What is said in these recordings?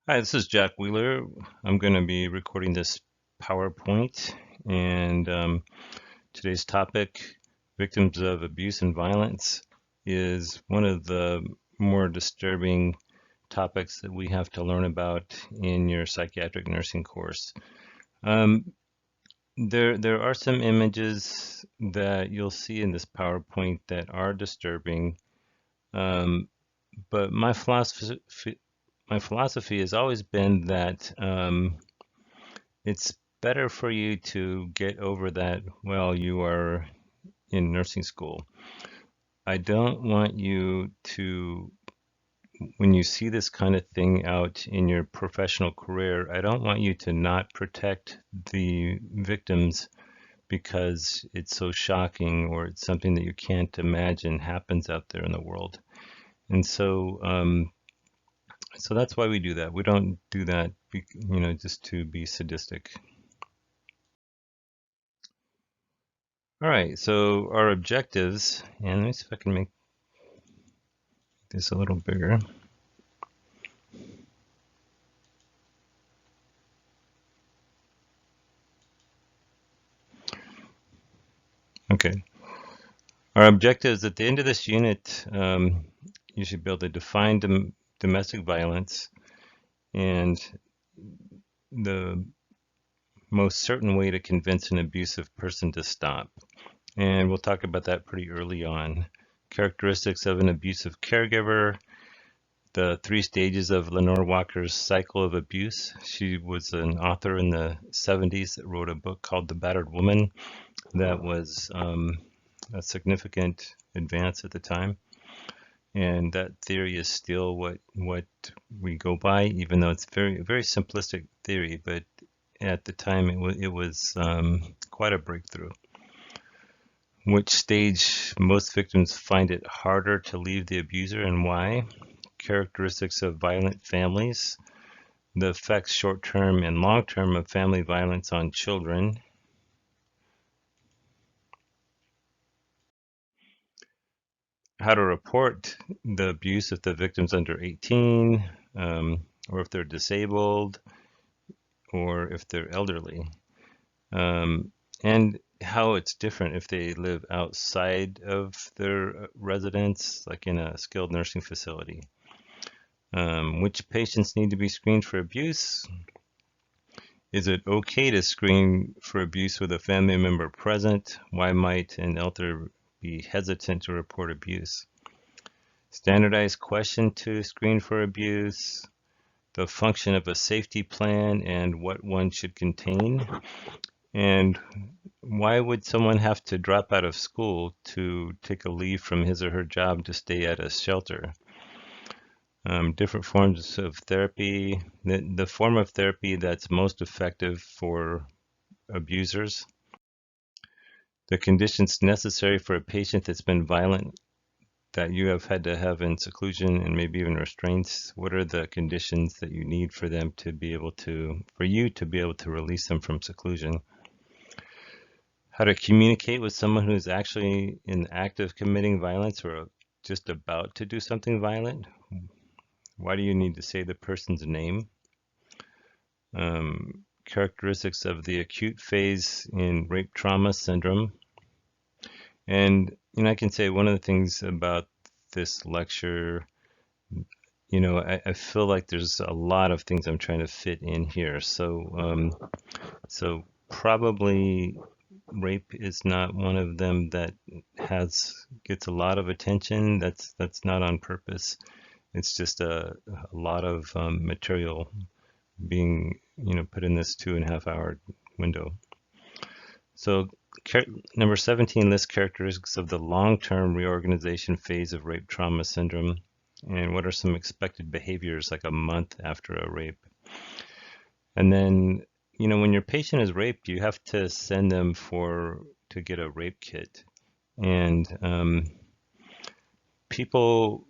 Hi, this is Jack Wheeler. I'm going to be recording this PowerPoint, and today's topic, victims of abuse and violence, is one of the more disturbing topics that we have to learn about in your psychiatric nursing course. Um, there are some images that you'll see in this PowerPoint that are disturbing, um, but my philosophy has always been that it's better for you to get over that while you are in nursing school. I don't want you to, when you see this kind of thing out in your professional career, I don't want you to not protect the victims because it's so shocking or it's something that you can't imagine happens out there in the world. And so that's why we do that. We don't do that, just to be sadistic. All right, so our objectives, and let me see if I can make this a little bigger. Okay, our objectives at the end of this unit, you should be able to define domestic violence and the most certain way to convince an abusive person to stop. And we'll talk about that pretty early on. Characteristics of an abusive caregiver, the 3 stages of Lenore Walker's cycle of abuse. She was an author in the 70s that wrote a book called The Battered Woman that was a significant advance at the time. And that theory is still what we go by, even though it's very simplistic theory. But at the time, it was quite a breakthrough. Which stage most victims find it harder to leave the abuser and why? Characteristics of violent families, the effects short-term and long-term of family violence on children, how to report the abuse if the victim's under 18, or if they're disabled, or if they're elderly, and how it's different if they live outside of their residence, like in a skilled nursing facility. Which patients need to be screened for abuse? Is it okay to screen for abuse with a family member present? Why might an elder be hesitant to report abuse? Standardized question to screen for abuse, the function of a safety plan and what one should contain, and why would someone have to drop out of school to take a leave from his or her job to stay at a shelter? Different forms of therapy, the form of therapy that's most effective for abusers, the conditions necessary for a patient that's been violent that you have had to have in seclusion and maybe even restraints. What are the conditions that you need for them to be able to, for you to be able to release them from seclusion? How to communicate with someone who's actually in the act of committing violence or just about to do something violent. Why do you need to say the person's name? Characteristics of the acute phase in rape trauma syndrome. And I can say one of the things about this lecture, I feel like there's a lot of things I'm trying to fit in here. So probably rape is not one of them that gets a lot of attention. That's not on purpose. It's just a lot of material being put in this 2.5 hour window. So number 17 lists characteristics of the long-term reorganization phase of rape trauma syndrome and what are some expected behaviors like a month after a rape. And then, when your patient is raped, you have to send them to get a rape kit. And people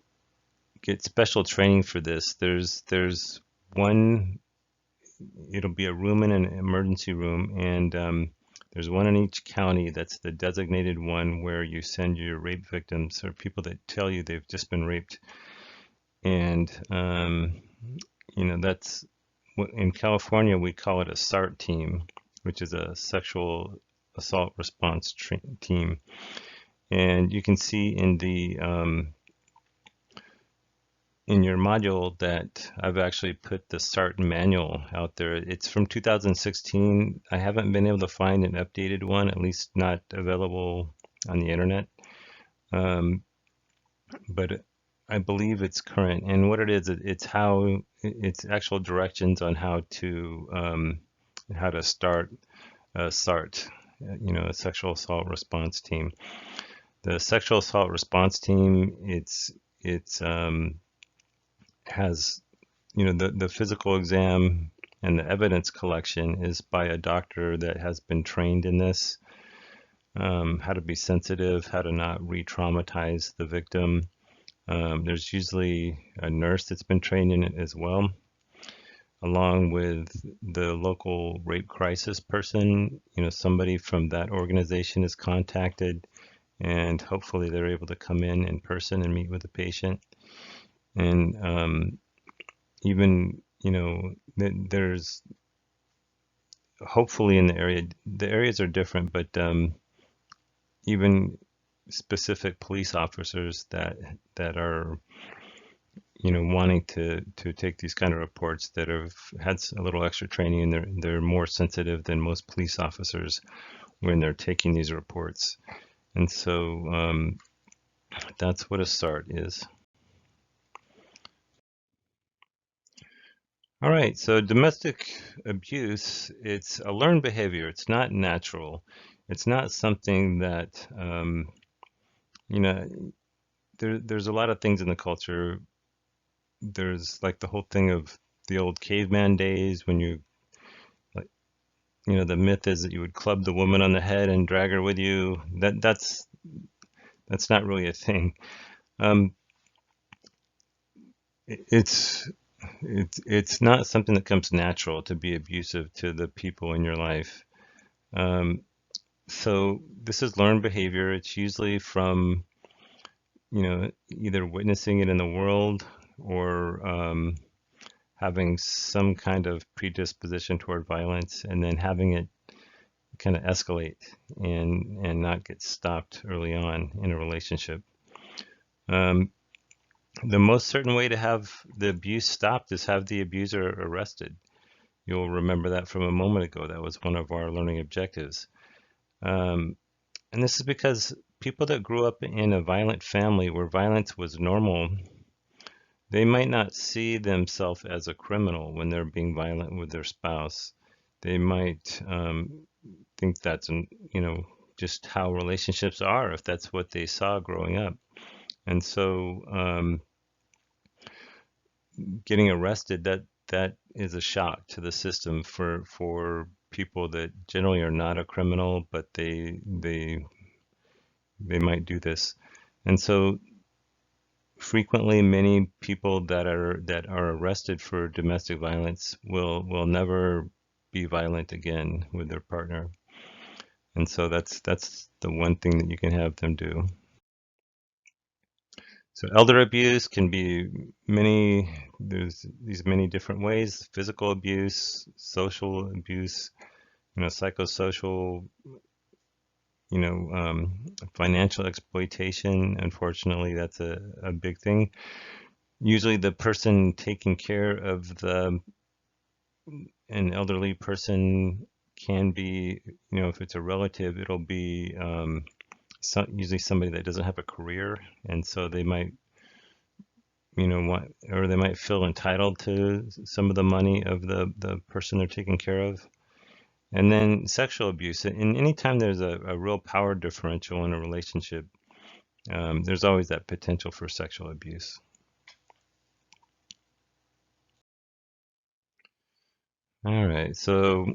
get special training for this. There's one, it'll be a room in an emergency room, and there's one in each county that's the designated one where you send your rape victims or people that tell you they've just been raped. And that's in California we call it a SART team, which is a sexual assault response team. And you can see in your module that I've actually put the SART manual out there. It's from 2016. I haven't been able to find an updated one, at least not available on the internet. But I believe it's current. And what it is, it's actual directions on how to start a SART, a sexual assault response team. The sexual assault response team, it's has the physical exam and the evidence collection is by a doctor that has been trained in this, how to be sensitive, how to not re-traumatize the victim. There's usually a nurse that's been trained in it as well, along with the local rape crisis person. Somebody from that organization is contacted, and hopefully they're able to come in person and meet with the patient. And even, there's hopefully in the areas are different, but even specific police officers that are, wanting to take these kind of reports, that have had a little extra training, and they're more sensitive than most police officers when they're taking these reports. And so that's what a SART is. All right, so domestic abuse, it's a learned behavior. It's not natural. It's not something that, there's a lot of things in the culture. There's like the whole thing of the old caveman days when like, the myth is that you would club the woman on the head and drag her with you. That's not really a thing. It's not something that comes natural to be abusive to the people in your life. So this is learned behavior. It's usually from, either witnessing it in the world or having some kind of predisposition toward violence, and then having it kind of escalate and not get stopped early on in a relationship. The most certain way to have the abuse stopped is have the abuser arrested. You'll remember that from a moment ago. That was one of our learning objectives. And this is because people that grew up in a violent family where violence was normal, they might not see themselves as a criminal when they're being violent with their spouse. They might think that's, just how relationships are, if that's what they saw growing up. And so getting arrested, that is a shock to the system for people that generally are not a criminal, but they might do this. And so frequently many people that are arrested for domestic violence will never be violent again with their partner. And so that's the one thing that you can have them do. So elder abuse can be there's these many different ways: physical abuse, social abuse, psychosocial, financial exploitation. Unfortunately, that's a big thing. Usually the person taking care of an elderly person can be, if it's a relative, it'll be usually somebody that doesn't have a career, and so they might, or they might feel entitled to some of the money of the person they're taking care of. And then sexual abuse. And anytime there's a real power differential in a relationship, there's always that potential for sexual abuse. All right, so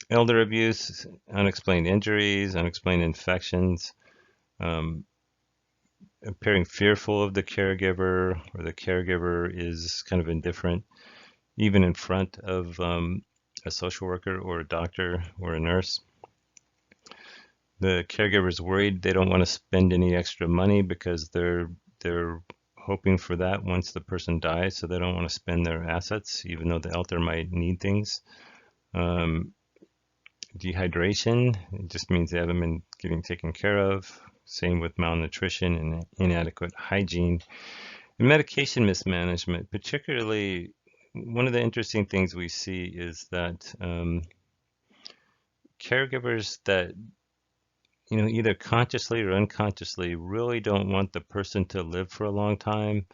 elder abuse, unexplained injuries, unexplained infections, appearing fearful of the caregiver, or the caregiver is kind of indifferent, even in front of a social worker or a doctor or a nurse. The caregiver is worried they don't want to spend any extra money because they're hoping for that once the person dies, so they don't want to spend their assets, even though the elder might need things. Dehydration, it just means they haven't been getting taken care of. Same with malnutrition and inadequate hygiene. And medication mismanagement, particularly, one of the interesting things we see is that caregivers that either consciously or unconsciously really don't want the person to live for a long time,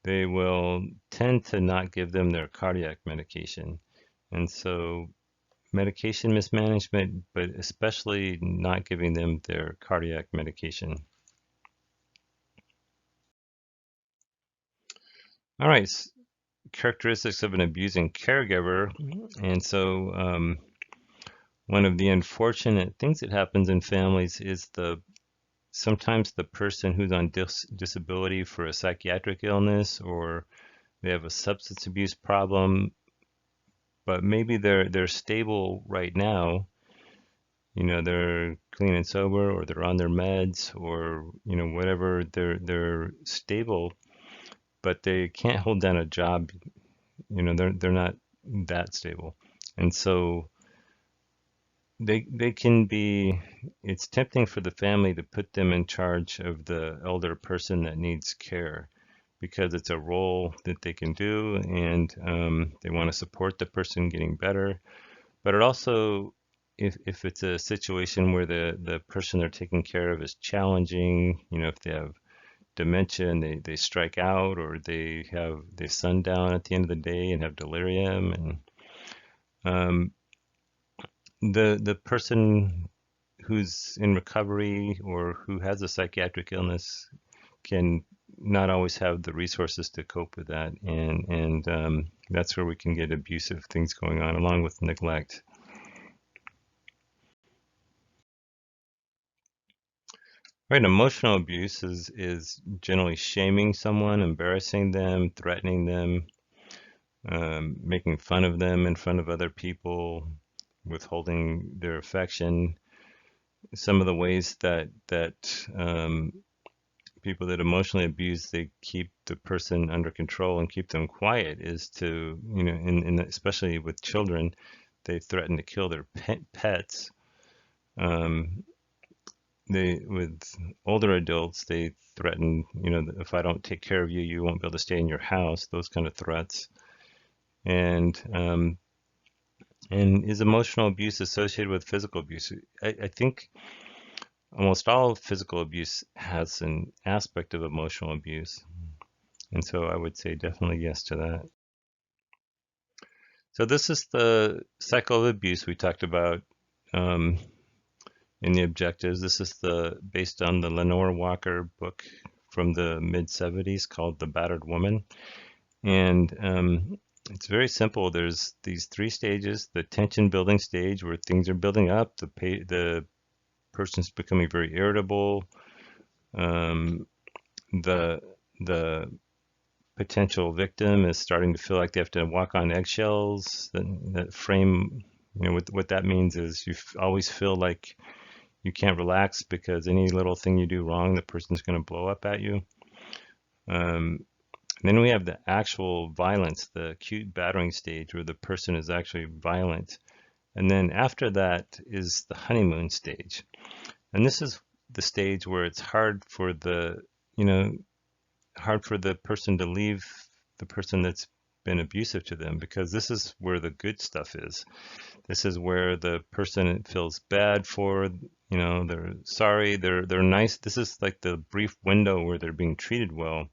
they will tend to not give them their cardiac medication. And so medication mismanagement, but especially not giving them their cardiac medication. All right, characteristics of an abusing caregiver. And so one of the unfortunate things that happens in families is sometimes the person who's on disability for a psychiatric illness, or they have a substance abuse problem, but maybe they're stable right now. They're clean and sober, or they're on their meds, or whatever. They're stable, but they can't hold down a job. They're not that stable, and so they can be. It's tempting for the family to put them in charge of the elder person that needs care, because it's a role that they can do, and they want to support the person getting better. But it also, if it's a situation where the person they're taking care of is challenging, if they have dementia and they strike out, or they sundown at the end of the day and have delirium, and the person who's in recovery or who has a psychiatric illness can not always have the resources to cope with that, and that's where we can get abusive things going on, along with neglect. Right, emotional abuse is generally shaming someone, embarrassing them, threatening them, making fun of them in front of other people, withholding their affection. Some of the ways that people that emotionally abuse, they keep the person under control and keep them quiet, is to, especially with children, they threaten to kill their pets. With older adults, they threaten, if I don't take care of you, you won't be able to stay in your house, those kind of threats. And is emotional abuse associated with physical abuse? I think almost all physical abuse has an aspect of emotional abuse. And so I would say definitely yes to that. So this is the cycle of abuse we talked about in the objectives. This is based on the Lenore Walker book from the mid-70s called The Battered Woman. And it's very simple. There's these 3 stages: the tension building stage, where things are building up, the person's becoming very irritable, the potential victim is starting to feel like they have to walk on eggshells. That frame, what that means is you always feel like you can't relax, because any little thing you do wrong, the person's going to blow up at you. Then we have the actual violence, the acute battering stage, where the person is actually violent. And then after that is the honeymoon stage. And this is the stage where it's hard for the person to leave the person that's been abusive to them, because this is where the good stuff is. This is where the person feels bad for, they're sorry, they're nice. This is like the brief window where they're being treated well,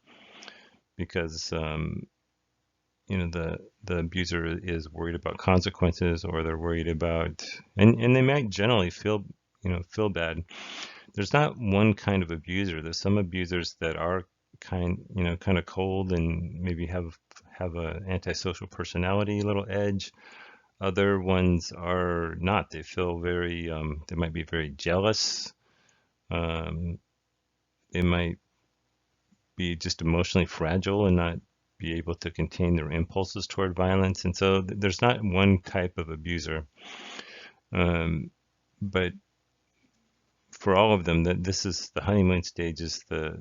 because the abuser is worried about consequences, or they're worried about, and they might generally feel bad. There's not one kind of abuser. There's some abusers that are kind of cold and maybe have an antisocial personality, a little edge. Other ones are not. They feel very, they might be very jealous. They might be just emotionally fragile and not be able to contain their impulses toward violence. And so there's not one type of abuser. But for all of them, this is the honeymoon stage, is the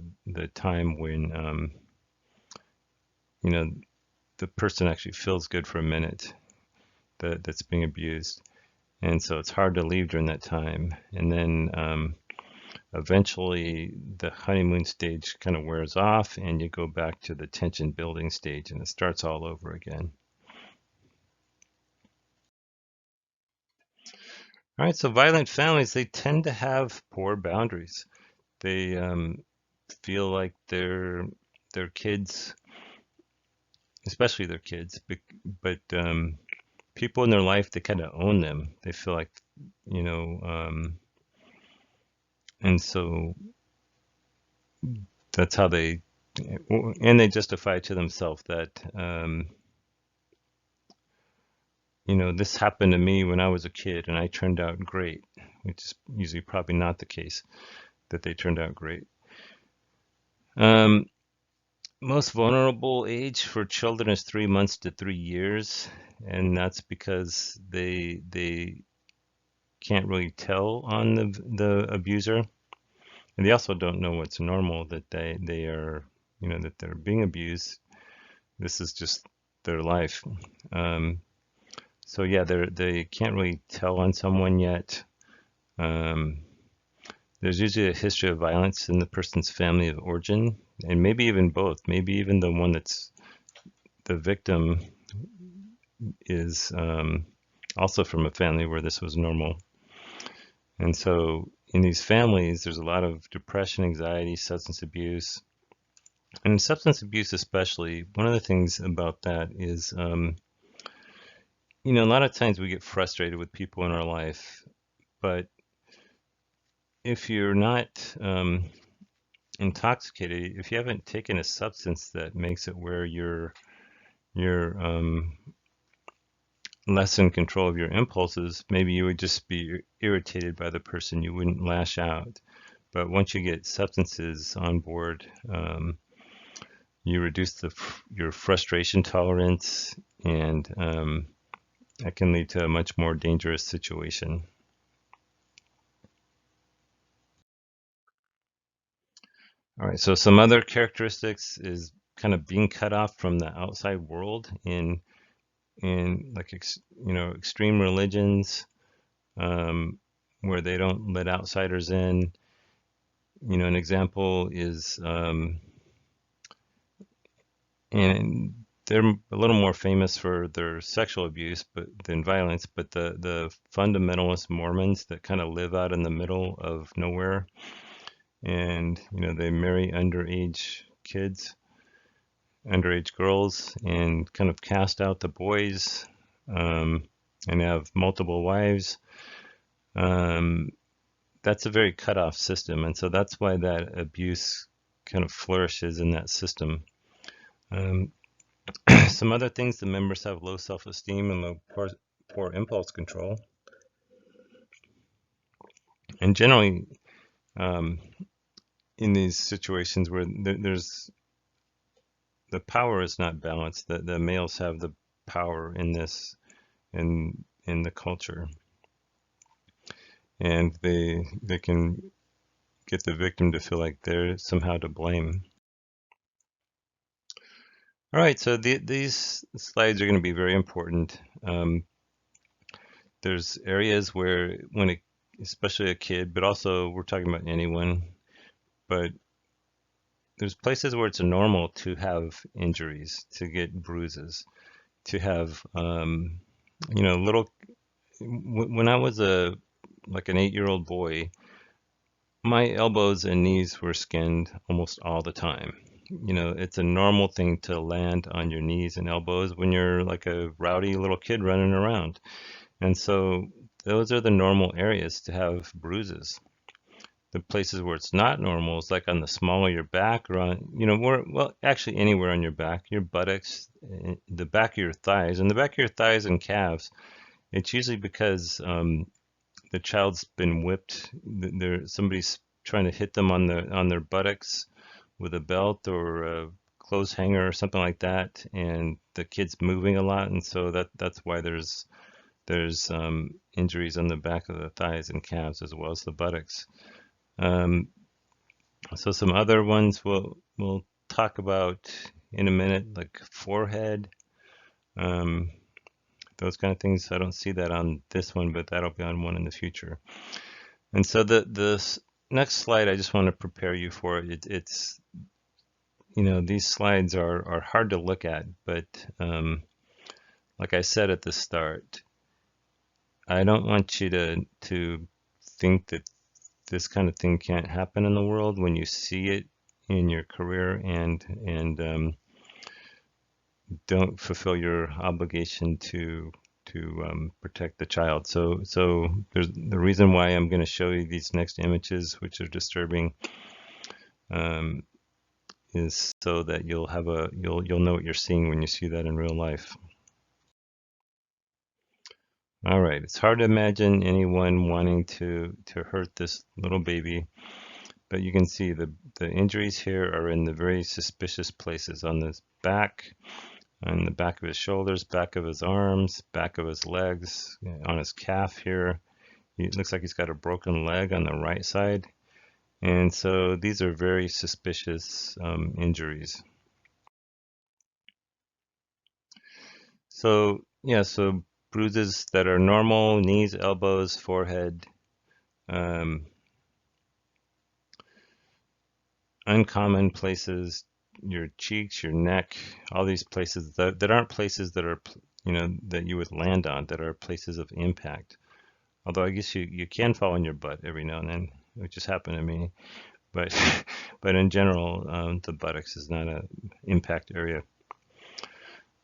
time when you know, the person actually feels good for a minute that's being abused. And so it's hard to leave during that time. And then eventually the honeymoon stage kind of wears off and you go back to the tension building stage and it starts all over again. All right, so violent families, they tend to have poor boundaries. They feel like their kids, especially their kids, but people in their life, they kind of own them. They feel like, you know, and so that's how and they justify to themselves that, this happened to me when I was a kid and I turned out great, which is usually probably not the case, that they turned out great. Um, Most vulnerable age for children is 3 months to 3 years, and that's because they can't really tell on the abuser, and they also don't know what's normal, that they are, that they're being abused. This is just their life. So yeah, they can't really tell on someone yet. Um, there's usually a history of violence in the person's family of origin, and maybe even both. Maybe even the one that's the victim is also from a family where this was normal. And so in these families, there's a lot of depression, anxiety, substance abuse. And in substance abuse especially, one of the things about that is, a lot of times we get frustrated with people in our life, but if you're not intoxicated, if you haven't taken a substance that makes it where you're less in control of your impulses, maybe you would just be irritated by the person. You wouldn't lash out. But once you get substances on board, you reduce your frustration tolerance, and that can lead to a much more dangerous situation. All right, so some other characteristics is kind of being cut off from the outside world in like extreme religions, where they don't let outsiders in. An example is, and they're a little more famous for their sexual abuse than violence, but the fundamentalist Mormons that kind of live out in the middle of nowhere, and they marry underage kids, underage girls, and kind of cast out the boys, and have multiple wives. That's a very cut off system, and so that's why that abuse kind of flourishes in that system. Some other things: the members have low self-esteem and poor impulse control, and generally, um, in these situations where there's the power is not balanced, the males have the power in this in the culture, and they can get the victim to feel like they're somehow to blame. All right, so these slides are going to be very important. There's areas where especially a kid, but also we're talking about anyone, but there's places where it's normal to have injuries, to get bruises, to have, little, when I was like an 8-year-old boy, my elbows and knees were skinned almost all the time. It's a normal thing to land on your knees and elbows when you're like a rowdy little kid running around. And so those are the normal areas to have bruises. The places where it's not normal is like on the small of your back, or well, actually anywhere on your back, your buttocks, the back of your thighs, and the back of your thighs and calves. It's usually because the child's been whipped. Somebody's trying to hit them on their buttocks with a belt or a clothes hanger or something like that, and the kid's moving a lot, and so that's why there's injuries on the back of the thighs and calves as well as the buttocks. So some other ones we'll talk about in a minute, like forehead, um, those kind of things. I don't see that on this one, but that'll be on one in the future. And so the next slide, I just want to prepare you for it. It's these slides are hard to look at, but like I said at the start, I don't want you to think that this kind of thing can't happen in the world when you see it in your career, and don't fulfill your obligation to protect the child. So there's the reason why I'm going to show you these next images, which are disturbing, um, is so that you'll know what you're seeing when you see that in real life. All right, it's hard to imagine anyone wanting to hurt this little baby, but you can see the injuries here are in the very suspicious places on this back, on the back of his shoulders, back of his arms, back of his legs, on his calf here. It looks like he's got a broken leg on the right side. And so these are very suspicious injuries. So yeah, so bruises that are normal, knees, elbows, forehead, um, uncommon places, your cheeks, your neck, all these places that aren't places that are, that you would land on, that are places of impact. Although I guess you can fall on your butt every now and then, which has happened to me. But but in general, the buttocks is not an impact area.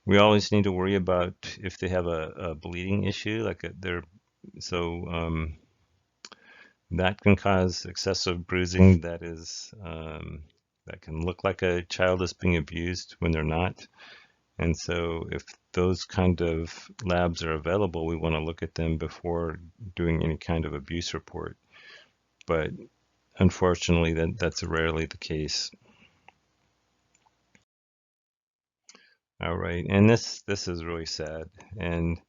We always need to worry about if they have a bleeding issue, like that can cause excessive bruising. That can look like a child is being abused when they're not. And so if those kind of labs are available, we want to look at them before doing any kind of abuse report. But unfortunately, that's rarely the case. All right, and this is really sad. And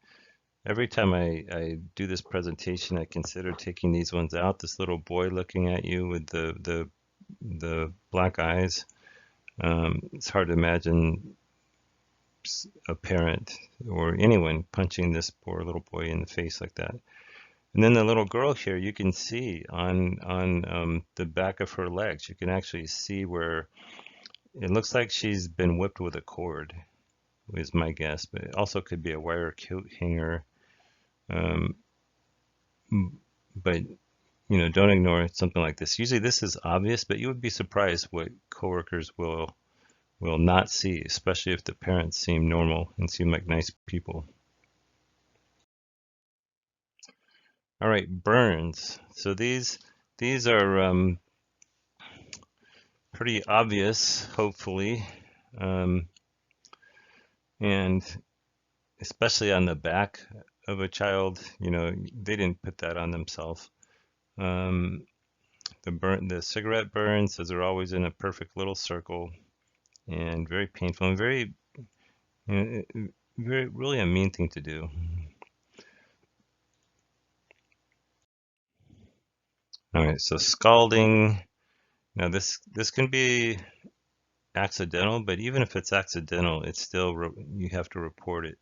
every time I do this presentation, I consider taking these ones out. This little boy looking at you with the black eyes. It's hard to imagine a parent or anyone punching this poor little boy in the face like that. And then the little girl here, you can see on the back of her legs, you can actually see where it looks like she's been whipped with a cord, is my guess, but it also could be a wire coat hanger. Um, but don't ignore something like this. Usually this is obvious, but you would be surprised what coworkers will not see, especially if the parents seem normal and seem like nice people. All right, burns. So these are pretty obvious, hopefully, and especially on the back of a child. They didn't put that on themselves. The cigarette burns, those are always in a perfect little circle and very painful and very, very really a mean thing to do. All right, so scalding. Now this can be accidental, but even if it's accidental, it's still you have to report it.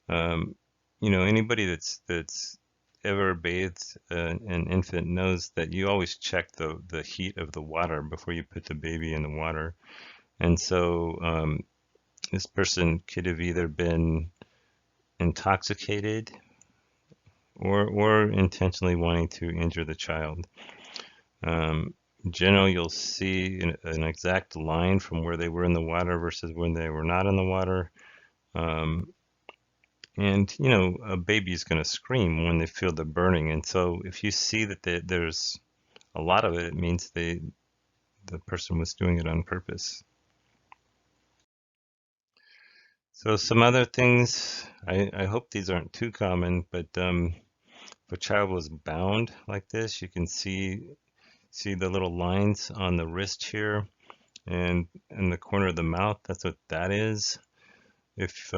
Anybody that's ever bathed an infant knows that you always check the heat of the water before you put the baby in the water. And so this person could have either been intoxicated or intentionally wanting to injure the child. Generally, you'll see an exact line from where they were in the water versus when they were not in the water. And a baby is going to scream when they feel the burning. And so if you see that there's a lot of it, it means the person was doing it on purpose. So some other things, I hope these aren't too common, but if a child was bound like this, you can see the little lines on the wrist here and in the corner of the mouth. That's what that is. If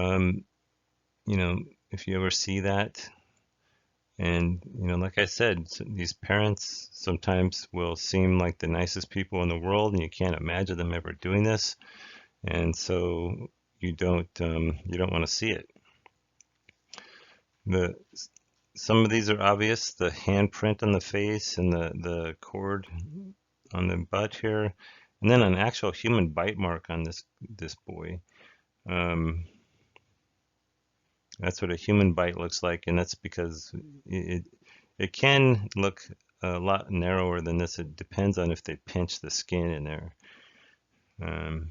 if you ever see that, and like I said, these parents sometimes will seem like the nicest people in the world, and you can't imagine them ever doing this. and so you don't want to see it. The Some of these are obvious, the handprint on the face and the cord on the butt here, and then an actual human bite mark on this boy. Um, that's what a human bite looks like, and that's because it can look a lot narrower than this. It depends on if they pinch the skin in there. Um,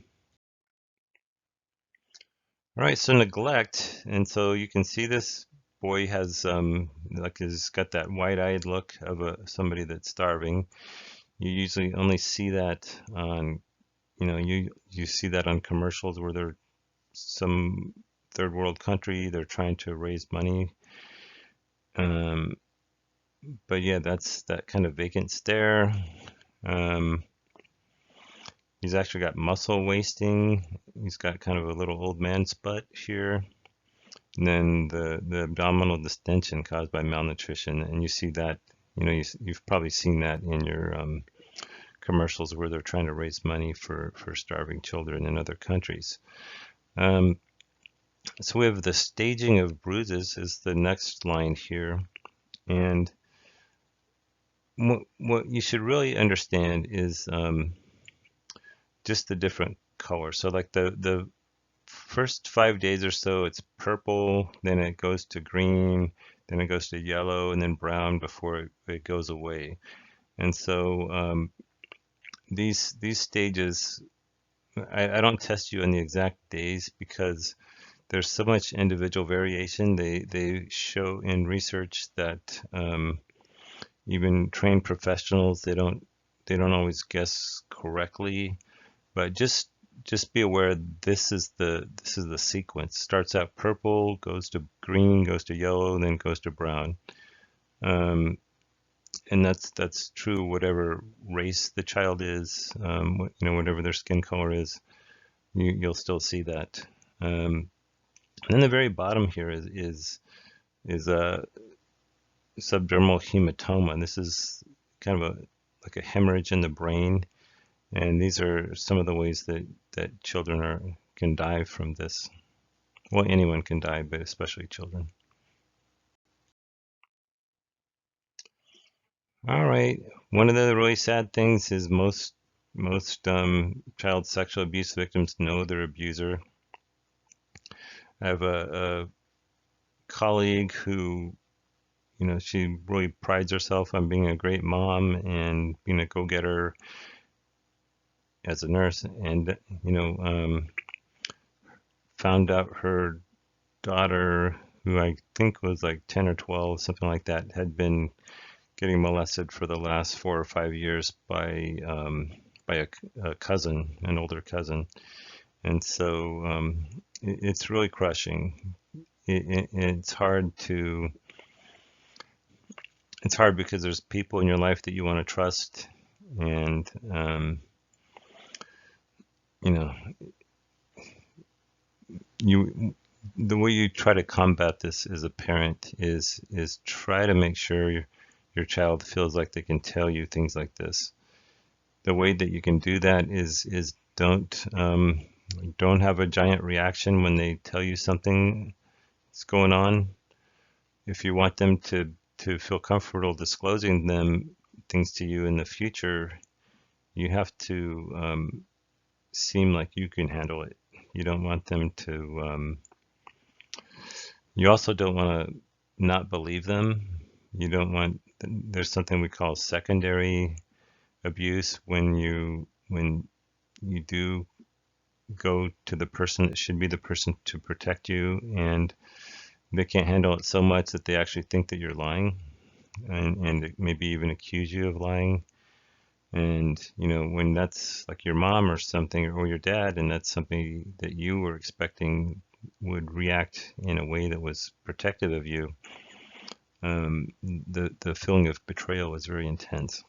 all right, so neglect, and so you can see this boy has like he's got that wide-eyed look of somebody that's starving. You usually only see that on, you see that on commercials where they're some third world country, they're trying to raise money. Um, but yeah, that's that kind of vacant stare. Um, he's actually got muscle wasting. He's got kind of a little old man's butt here. And then the abdominal distension caused by malnutrition. And you see that, you've probably seen that in your commercials where they're trying to raise money for starving children in other countries. Um, so we have the staging of bruises is the next line here. And what you should really understand is just the different colors. So like the first 5 days or so, it's purple, then it goes to green, then it goes to yellow, and then brown before it goes away. And so these stages, I don't test you on the exact days because there's so much individual variation. They show in research that even trained professionals, they don't always guess correctly. But just be aware this is the sequence. Starts out purple, goes to green, goes to yellow, then goes to brown. Um, and that's true whatever race the child is, whatever their skin color is, you'll still see that. And then the very bottom here is a subdermal hematoma. This is kind of like a hemorrhage in the brain, and these are some of the ways that children can die from this. Well, anyone can die, but especially children. All right. One of the really sad things is most child sexual abuse victims know their abuser. I have a colleague who, she really prides herself on being a great mom and being a go-getter as a nurse, and found out her daughter, who I think was like 10 or 12, something like that, had been getting molested for the last 4 or 5 years by a cousin, an older cousin, and so it's really crushing. It's hard because there's people in your life that you want to trust, and you know, the way you try to combat this as a parent is try to make sure your child feels like they can tell you things like this. The way that you can do that is don't have a giant reaction when they tell you something that's going on. If you want them to feel comfortable disclosing things to you in the future, you have to seem like you can handle it. You don't want them to. You also don't want to not believe them. You don't want. There's something we call secondary abuse when you do go to the person that should be the person to protect you, and they can't handle it so much that they actually think that you're lying, and maybe even accuse you of lying. And when that's like your mom or something, or your dad, and that's something that you were expecting would react in a way that was protective of you, the feeling of betrayal was very intense.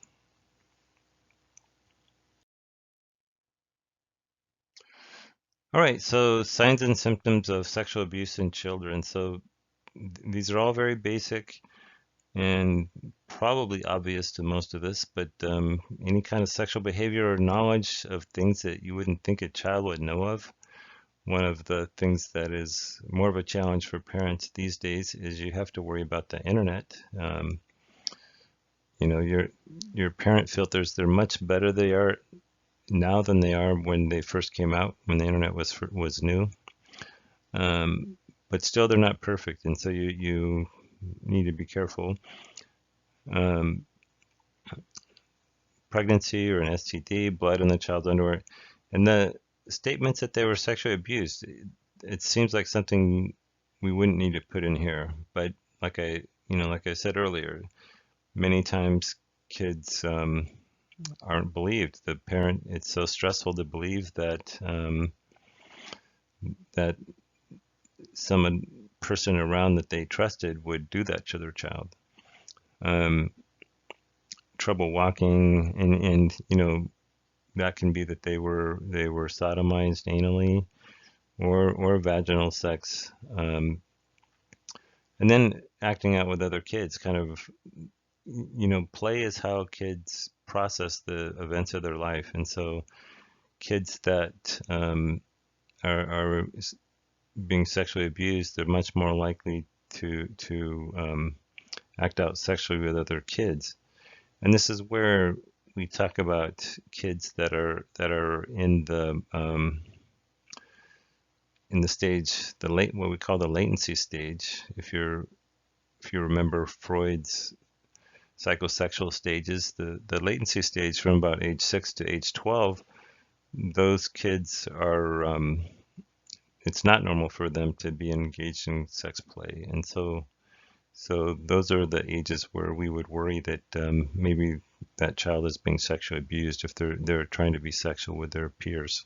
All right, so signs and symptoms of sexual abuse in children. So these are all very basic. and probably obvious to most of us, but any kind of sexual behavior or knowledge of things that you wouldn't think a child would know of. One of the things that is more of a challenge for parents these days is you have to worry about the internet. You know, your parent filters, they're much better they are now than they are when they first came out, when the internet was new. But still, they're not perfect, and so you need to be careful. Um, Pregnancy or an STD, blood in the child's underwear, and the statements that they were sexually abused. It seems like something we wouldn't need to put in here, but like I said earlier, many times kids aren't believed. The parent, it's so stressful to believe that some person around that they trusted would do that to their child. Um, Trouble walking, and that can be that they were sodomized anally or vaginal sex, and then acting out with other kids. Kind of, play is how kids process the events of their life, and so kids that are being sexually abused, they're much more likely to act out sexually with other kids. And this is where we talk about kids that are in the stage, what we call the latency stage. If you remember Freud's psychosexual stages, the latency stage from about age 6 to age 12, those kids are it's not normal for them to be engaged in sex play, and so those are the ages where we would worry that maybe that child is being sexually abused if they're trying to be sexual with their peers.